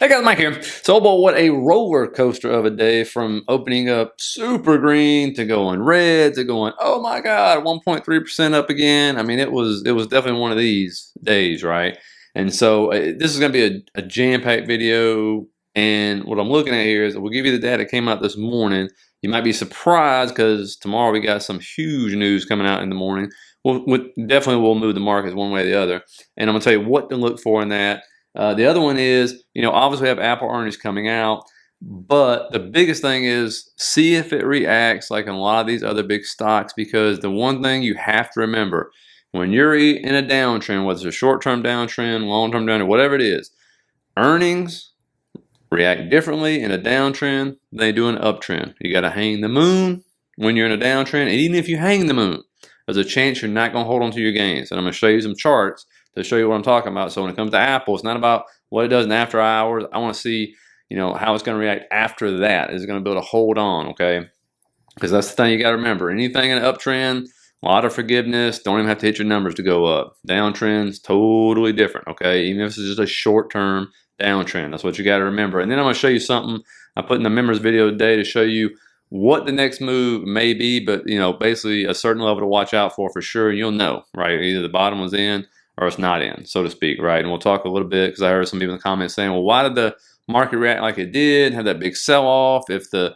Hey guys, Mike here. So, oh boy, what a roller coaster of a day from opening up super green to going red to going, oh my God, 1.3% up again. I mean, it was definitely one of these days, right? And so this is going to be a jam-packed video. And what I'm looking at here is we'll give you the data that came out this morning. You might be surprised because tomorrow we got some huge news coming out in the morning. Definitely will move the markets one way or the other. And I'm going to tell you what to look for in that. The other one is, obviously we have Apple earnings coming out, but the biggest thing is see if it reacts like in a lot of these other big stocks, because the one thing you have to remember when you're in a downtrend, whether it's a short-term downtrend, long-term downtrend, whatever it is, earnings react differently in a downtrend than they do in an uptrend. You got to hang the moon when you're in a downtrend, and even if you hang the moon, there's a chance you're not going to hold on to your gains. And I'm going to show you some charts to show you what I'm talking about. So when it comes to Apple, it's not about what it does in after hours. I want to see, how it's going to react after that. Is it going to be able to hold on, okay? Because that's the thing you got to remember. Anything in an uptrend, a lot of forgiveness, don't even have to hit your numbers to go up. Downtrends, totally different, okay? Even if it's just a short-term downtrend, that's what you got to remember. And then I'm going to show you something I put in the members video today to show you what the next move may be, but, basically a certain level to watch out for sure. You'll know, right? Either the bottom was in or it's not in, so to speak, right? And we'll talk a little bit because I heard some people in the comments saying, well, why did the market react like it did, have that big sell-off, if the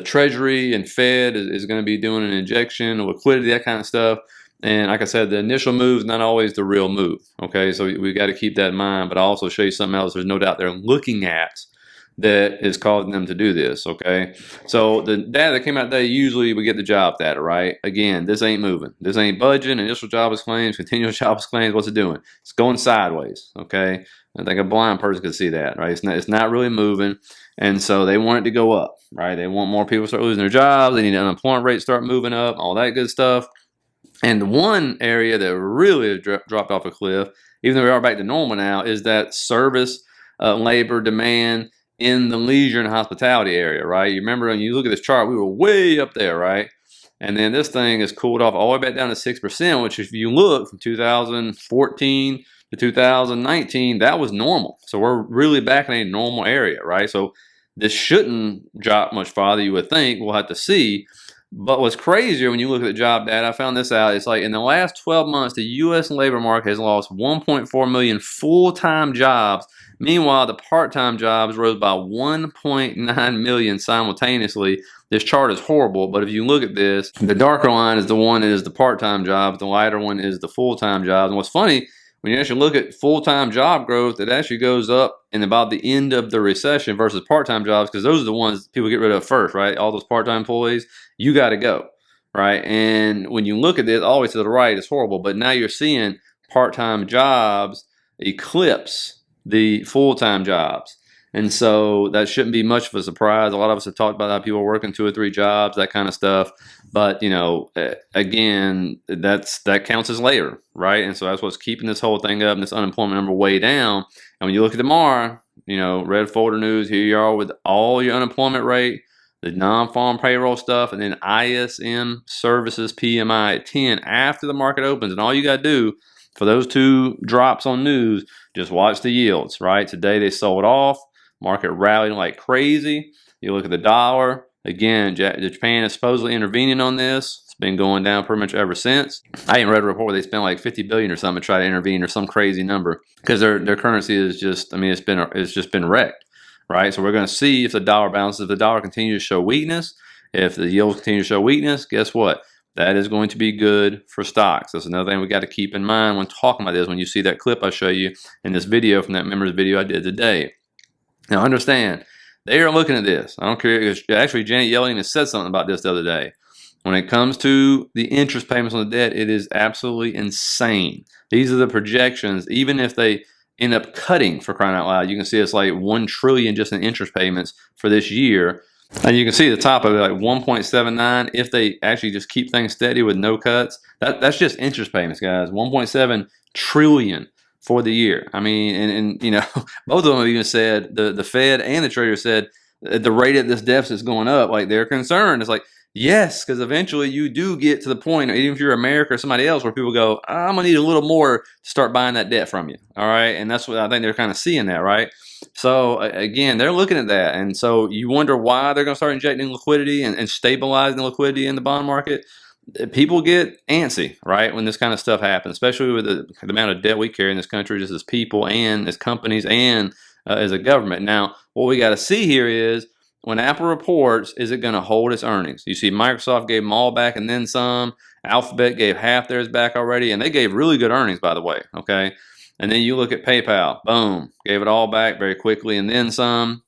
Treasury and Fed is going to be doing an injection, liquidity, that kind of stuff. And like I said, the initial move is not always the real move, okay? So we got to keep that in mind, but I'll also show you something else there's no doubt they're looking at that is causing them to do this, okay? So the data that came out today, usually we get the job data, right? Again, this ain't moving. This ain't budging, initial jobless claims, continual jobless claims. What's it doing? It's going sideways, okay? I think a blind person could see that, right? It's not really moving, and so they want it to go up, right? They want more people to start losing their jobs. They need the unemployment rate to start moving up, all that good stuff. And the one area that really dropped off a cliff, even though we are back to normal now, is that service labor demand in the leisure and hospitality area, right? You remember when you look at this chart, we were way up there, right? And then this thing has cooled off all the way back down to 6%, which if you look from 2014 to 2019, that was normal. So we're really back in a normal area, right? So this shouldn't drop much farther, you would think. We'll have to see. But what's crazier when you look at the job data, I found this out, it's like in the last 12 months, the U.S. labor market has lost 1.4 million full-time jobs. Meanwhile, the part-time jobs rose by 1.9 million simultaneously. This chart is horrible, but if you look at this, the darker line is the one that is the part-time jobs, the lighter one is the full-time jobs. And what's funny, when you actually look at full-time job growth, it actually goes up in about the end of the recession versus part-time jobs, because those are the ones people get rid of first, right? All those part-time employees, you got to go, right? And when you look at this, always to the right, it's horrible. But now you're seeing part-time jobs eclipse the full-time jobs. And so that shouldn't be much of a surprise. A lot of us have talked about how people are working 2 or 3 jobs, that kind of stuff. But, again, that counts as labor, right? And so that's what's keeping this whole thing up and this unemployment number way down. And when you look at tomorrow, red folder news, here you are with all your unemployment rate, the non-farm payroll stuff, and then ISM services PMI at 10 after the market opens. And all you got to do for those 2 drops on news, just watch the yields, right? Today they sold off. Market rallied like crazy. You look at the dollar. Again, Japan is supposedly intervening on this. It's been going down pretty much ever since. I ain't read a report where they spent like 50 billion or something to try to intervene or some crazy number, because their currency is just, it's just been wrecked, right? So we're going to see if the dollar bounces. If the dollar continues to show weakness, if the yields continue to show weakness, guess what? That is going to be good for stocks. That's another thing we got to keep in mind when talking about this. When you see that clip I show you in this video from that members video I did today. Now understand, they are looking at this. I don't care. Actually, Janet Yellen has said something about this the other day. When it comes to the interest payments on the debt, it is absolutely insane. These are the projections. Even if they end up cutting, for crying out loud, you can see it's like 1 trillion just in interest payments for this year. And you can see the top of it, like 1.79. If they actually just keep things steady with no cuts, that's just interest payments, guys. 1.7 trillion for the year. I mean, and both of them have even said, the Fed and the Treasury said the rate of this deficit is going up. Like, they're concerned. It's like, Yes, because eventually you do get to the point, even if you're America or somebody else, where people go, I'm gonna need a little more to start buying that debt from you. All right, and that's what I think they're kind of seeing that, right? So again, they're looking at that, and so you wonder why they're gonna start injecting liquidity and stabilizing the liquidity in the bond market. People get antsy, right, when this kind of stuff happens, especially with the amount of debt we carry in this country, just as people and as companies and as a government. Now, what we got to see here is when Apple reports, is it going to hold its earnings? You see, Microsoft gave them all back and then some. Alphabet gave half theirs back already, and they gave really good earnings, by the way. Okay, and then you look at PayPal, boom, gave it all back very quickly and then some.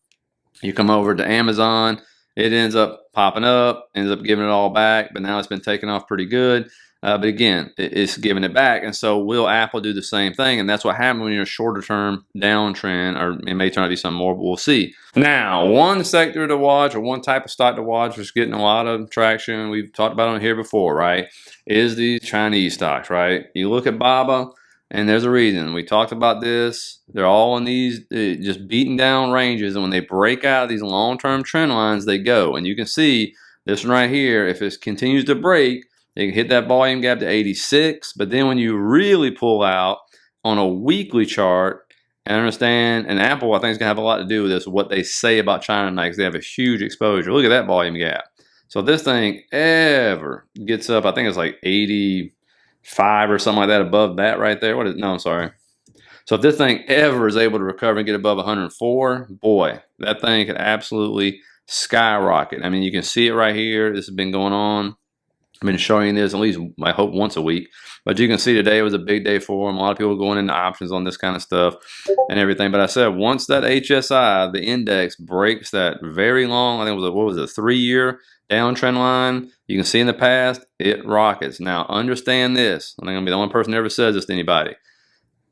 You come over to Amazon, it ends up popping up, ends up giving it all back, but now it's been taken off pretty good. But again, it's giving it back. And so will Apple do the same thing? And that's what happens when you're a shorter term downtrend, or it may turn out to be something more, but we'll see. Now, one sector to watch, or one type of stock to watch, which is getting a lot of traction, we've talked about it here before, right, is these Chinese stocks, right? You look at BABA, and there's a reason. We talked about this. They're all in these just beaten down ranges. And when they break out of these long-term trend lines, they go. And you can see this one right here. If it continues to break, they can hit that volume gap to 86. But then when you really pull out on a weekly chart, and understand, and Apple, I think, is going to have a lot to do with this, what they say about China tonight, because they have a huge exposure. Look at that volume gap. So if this thing ever gets up, I think it's like 85 or something like that above that right there. What is, no, I'm sorry. So if this thing ever is able to recover and get above 104, boy, that thing could absolutely skyrocket. I mean, you can see it right here. This has been going on. I've been showing you this at least, I hope, once a week. But you can see today was a big day for them. A lot of people going into options on this kind of stuff and everything. But I said once that HSI, the index, breaks that very long, I think it was a, what was it, 3-year downtrend line, you can see in the past, it rockets. Now, understand this. I think I'm going to be the only person who ever says this to anybody.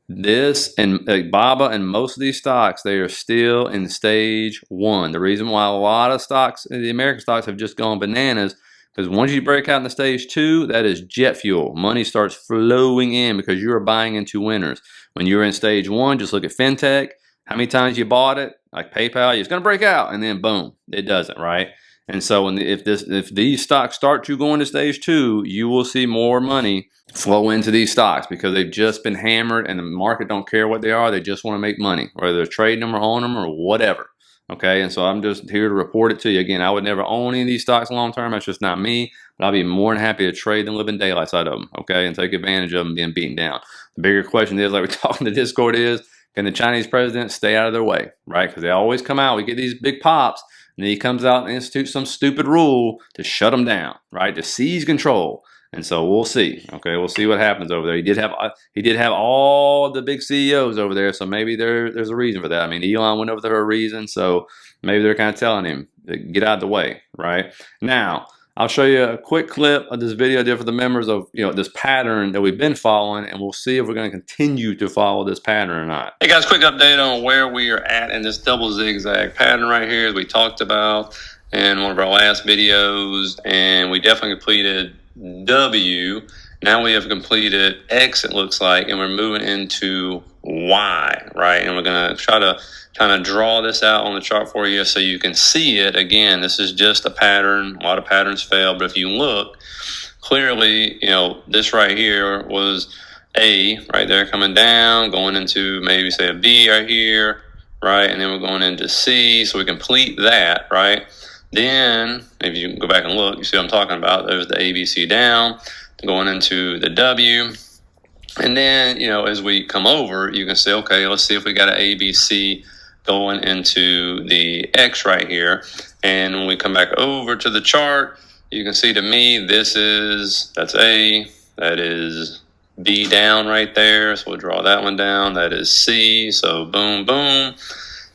This and BABA and most of these stocks, they are still in stage 1. The reason why a lot of stocks, the American stocks, have just gone bananas, because once you break out into stage 2, that is jet fuel. Money starts flowing in because you are buying into winners. When you're in stage 1, just look at fintech. How many times you bought it, like PayPal, it's going to break out, and then boom, it doesn't, right? And so if these stocks start to go into stage 2, you will see more money flow into these stocks because they've just been hammered, and the market don't care what they are. They just want to make money, whether they're trading them or owning them or whatever. Okay, and so I'm just here to report it to you. Again, I would never own any of these stocks long term. That's just not me. But I'll be more than happy to trade them, live in daylight side of them, okay, and take advantage of them being beaten down. The bigger question is, like we're talking to Discord, is can the Chinese president stay out of their way, right? Because they always come out. We get these big pops, and then he comes out and institutes some stupid rule to shut them down, right, to seize control. And so we'll see. Okay, we'll see what happens over there. He did have all the big CEOs over there, so maybe there's a reason for that. I mean, Elon went over there for a reason, so maybe they're kind of telling him, get out of the way, right? Now, I'll show you a quick clip of this video I did for the members of this pattern that we've been following, and we'll see if we're going to continue to follow this pattern or not. Hey guys, quick update on where we are at in this double zigzag pattern right here, as we talked about in one of our last videos, and we definitely completed W. Now we have completed X, it looks like, and we're moving into Y, right? And we're going to try to kind of draw this out on the chart for you so you can see it. Again, this is just a pattern. A lot of patterns fail, but if you look clearly, this right here was A right there coming down, going into maybe say a B right here, right? And then we're going into C, so we complete that, right? Then, if you go back and look, you see what I'm talking about. There's the ABC down, going into the W. And then, as we come over, you can say, okay, let's see if we got an ABC going into the X right here. And when we come back over to the chart, you can see to me, that's A, that is B down right there. So we'll draw that one down. That is C. So boom, boom.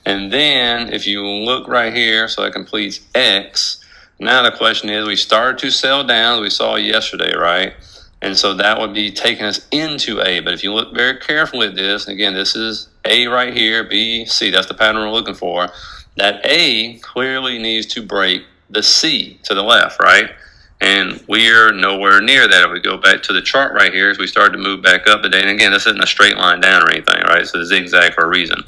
And then if you look right here, so that completes X. Now the question is, we started to sell down, as we saw yesterday, right? And so that would be taking us into A. But if you look very carefully at this, again, this is A right here, B, C. That's the pattern we're looking for. That A clearly needs to break the C to the left, right? And we're nowhere near that. If we go back to the chart right here, as we start to move back up today, and again, this isn't a straight line down or anything, right? It's a zigzag for a reason.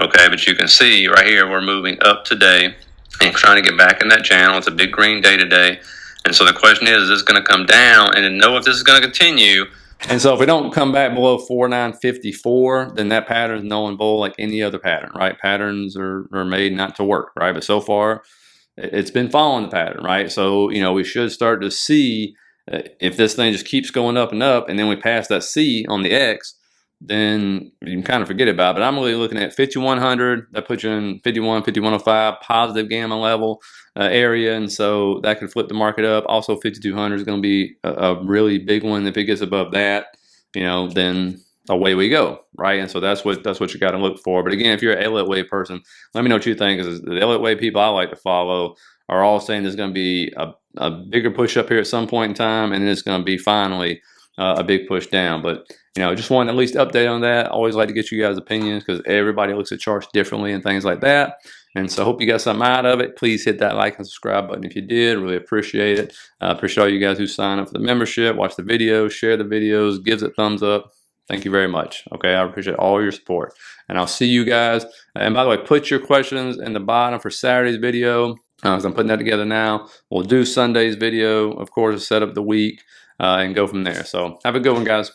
Okay, but you can see right here, we're moving up today and trying to get back in that channel. It's a big green day today. And so the question is this going to come down? And to know if this is going to continue. And so if we don't come back below 4954, then that pattern is null and void like any other pattern, right? Patterns are made not to work, right? But so far, it's been following the pattern, right? So, you know, we should start to see if this thing just keeps going up and up, and then we pass that C on the X, then you can kind of forget about it. But I'm really looking at 5100. That puts you in 51, 5105, positive gamma level area, and so that could flip the market up. Also, 5200 is going to be a really big one. If it gets above that, you know, then away we go, right? And so that's what you got to look for. But again, if you're an Elliott Wave person, let me know what you think. Because the Elliott Wave people I like to follow are all saying there's going to be a bigger push up here at some point in time, and then it's going to be finally a big push down. But you know, just want at least update on that. Always like to get you guys' opinions because everybody looks at charts differently and things like that. And so I hope you got something out of it. Please hit that like and subscribe button if you did. Really appreciate it. Appreciate all you guys who sign up for the membership, watch the videos, share the videos, gives it thumbs up. Thank you very much. Okay, I appreciate all your support. And I'll see you guys. And by the way, put your questions in the bottom for Saturday's video. As I'm putting that together now. We'll do Sunday's video, of course, to set up the week and go from there. So have a good one, guys.